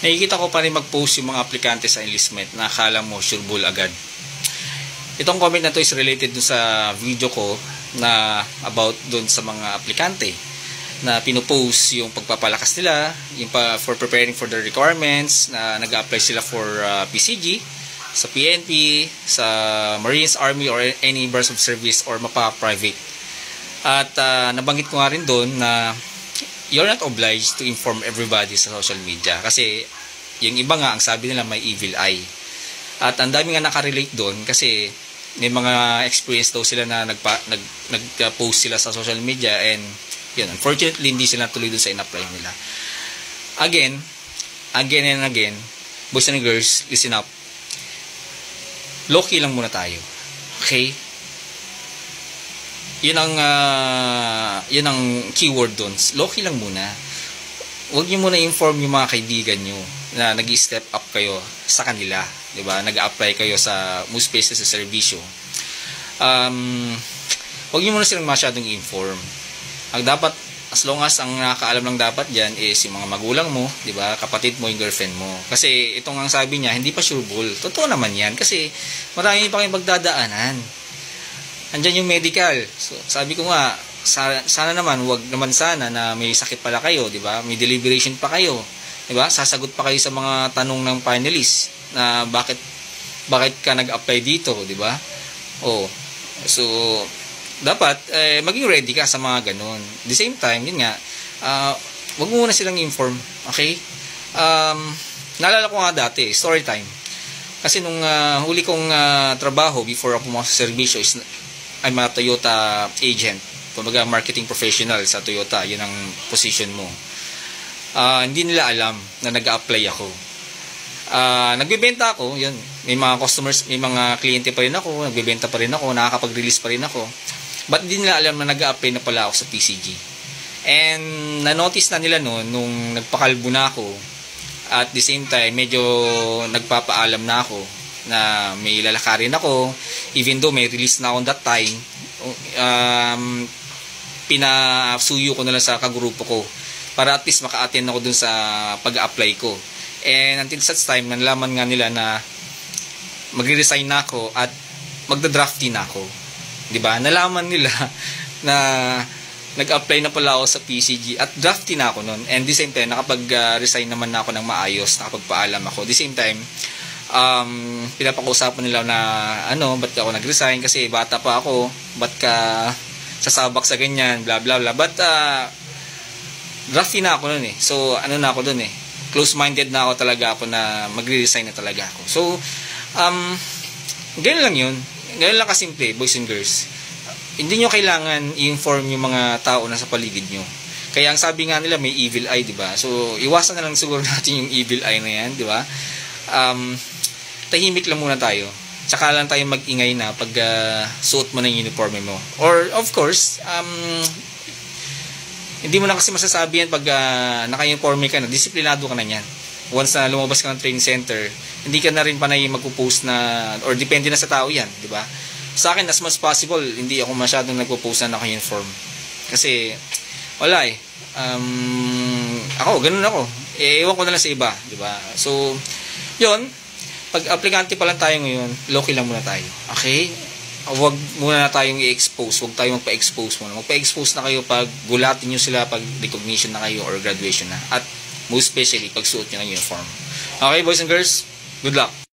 Nakikita ko pa rin mag-post yung mga aplikante sa enlistment na akala mo sure bull agad. Itong comment na to is related dun sa video ko na about dun sa mga aplikante na pinupost yung pagpapalakas nila, yung for preparing for the requirements, na nag-apply sila for PCG, sa PNP, sa Marines, Army, or any branch of service or mapa-private. At nabanggit ko nga rin dun na you're not obliged to inform everybody sa social media kasi yung iba nga ang sabi nila may evil eye. At ang dami nga nakarelate doon kasi may mga experience daw sila na nag-post sila sa social media and yun, unfortunately hindi sila tuloy doon sa in-apply nila. Again and again, boys and girls, listen up. Low-key lang muna tayo. Okay? Yun ang keyword doon. Low-key lang muna. Huwag niyo muna inform yung mga kaibigan niyo na nag-step up kayo sa kanila, 'di ba? Nag-apply kayo sa most places sa serbisyo. Huwag niyo muna silang masyadong inform. Ang dapat, as long as ang nakakaalam lang dapat diyan is yung mga magulang mo, 'di ba? Kapatid mo, yung girlfriend mo. Kasi itong ang sabi niya, hindi pa sure bull. Totoo naman 'yan kasi marami pa kayong magdadaanan. Andyan yung medical. So, sabi ko nga, sana naman, wag naman sana na may sakit pala kayo, di ba? May deliberation pa kayo, di ba? Sasagot pa kayo sa mga tanong ng panelist na bakit ka nag-apply dito, di ba? Oh. So, dapat maging ready ka sa mga ganun. At the same time, yun nga, wag muna silang inform, okay? Naalala ko nga dati, story time. Kasi nung huli kong trabaho before ako pumasok sa serbisyo is I'm a Toyota agent. Kumbaga marketing professional sa Toyota. Yun ang position mo. Hindi nila alam na nag-a-apply ako. Nagbebenta ako. Yun. May mga customers, may mga kliyente pa rin ako. Nagbebenta pa rin ako. Nakakapag-release pa rin ako. But hindi nila alam na nag-a-apply na pala ako sa PCG. And na-notice na nila noon nung nagpakalbo na ako. At the same time, medyo nagpapaalam na ako na may lalakarin ako, even though may release na ako that time. Pinasuyo ko na lang sa kagrupo ko para at least maka-attend ako dun sa pag-apply ko. And until such time, nalaman nga nila na magre-resign na ako at magda-drafty na ako. Diba? Nalaman nila na nag-apply na pala ako sa PCG at drafty na ako nun. And the same time, nakapag-resign naman na ako ng maayos, nakapagpaalam ako. The same time, pinapag-usapan nila na ba't ako nag-resign kasi bata pa ako, ba't ka sasabak sa ganyan, bla bla bla. But drafty na ako nun eh. So na ako dun eh. Close-minded na ako talaga ako na magre-resign na talaga ako. So ganyan lang yun. Ganyan lang kasimple, boys and girls. Hindi nyo kailangan i-inform yung mga tao na sa paligid nyo. Kaya ang sabi nga nila may evil eye, di ba? So iwasan na lang siguro natin yung evil eye na yan, di ba? Tahimik lang muna tayo. Tsaka lang tayo mag-ingay na pag suot mo na yung uniforme mo. Or of course, hindi mo na kasi masasabi yan pag naka-uniforme ka na, disiplinado ka na yan. Once na lumabas ka ng training center, hindi ka na rin panay magpo-post na, or depende na sa tao yan, di ba? Sa akin, as much as possible, hindi ako masyadong nagpo-post na naka-uniform. Kasi, wala eh. Ako, ganun ako. Ewan ko na lang sa iba, di ba? So, yun, pag aplikante pa lang tayo ngayon, low-key lang muna tayo. Okay? Huwag muna na tayong i-expose. Huwag tayong magpa-expose muna. Magpa-expose na kayo pag gulatin nyo sila pag recognition na kayo or graduation na. At most especially, pag suot nyo ng uniform. Okay, boys and girls? Good luck!